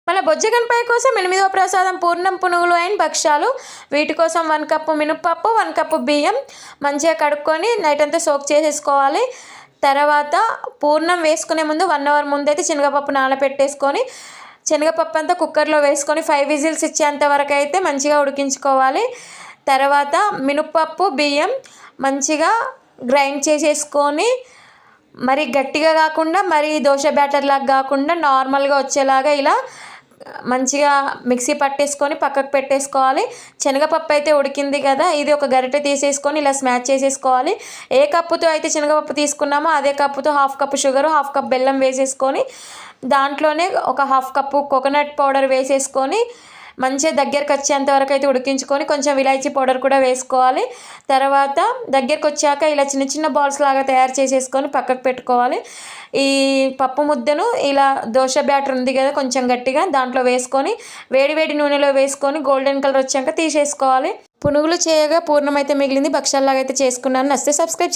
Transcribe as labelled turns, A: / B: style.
A: మళ్ళీ బొజ్జగన్పై కోసం 8వ ప్రసాదం పూర్ణం పునుగులు అండ్ భక్ష్యాలు. వీటి కోసం 1 కప్పు మినపప్పు, 1 కప్పు బియ్యం మంచిగా కడుక్కొని నైట్ అంతా సోక్ చేసేసుకోవాలి. తర్వాత పూర్ణం వేసుకునే ముందు 1 అవర్ ముందైతే శనగపప్పు నానబెట్టేసుకొని శనగపప్పు అంతా కుక్కర్లో వేసుకొని 5 విజిల్స్ ఇచ్చేంత వరకు అయితే మంచిగా ఉడికించుకోవాలి. తర్వాత మినపప్పు బియ్యం మంచిగా గ్రైండ్ చేసేసుకొని మరి గట్టిగా కాకుండా మరి దోశ బ్యాటర్ లాగా కాకుండా నార్మల్గా వచ్చేలాగా ఇలా మంచిగా మిక్సీ పట్టేసుకొని పక్కకు పెట్టేసుకోవాలి. శనగపప్పు అయితే ఉడికింది కదా, ఇది ఒక గరిటె తీసేసుకొని ఇలా స్మాష్ చేసేసుకోవాలి. ఏ కప్పుతో అయితే శనగపప్పు తీసుకున్నామో అదే కప్పుతో 1/2 కప్పు షుగరు 1/2 కప్ బెల్లం వేసేసుకొని దాంట్లోనే ఒక 1/2 కప్పు కోకోనట్ పౌడర్ వేసేసుకొని మంచిగా దగ్గరకు వచ్చేంత వరకు అయితే ఉడికించుకొని కొంచెం ఇలాచీ పౌడర్ కూడా వేసుకోవాలి. తర్వాత దగ్గరకు వచ్చాక ఇలా చిన్న చిన్న బాల్స్ లాగా తయారు చేసేసుకొని పక్కకు పెట్టుకోవాలి. ఈ పప్పు ముద్దను ఇలా దోశ బ్యాటర్ ఉంది కదా కొంచెం గట్టిగా దాంట్లో వేసుకొని వేడి నూనెలో వేసుకొని గోల్డెన్ కలర్ వచ్చాక తీసేసుకోవాలి. పునుగులు చేయగా పూర్ణం అయితే మిగిలింది, భక్షాల్లాగా అయితే చేసుకున్నాను. నచ్చితే సబ్స్క్రైబ్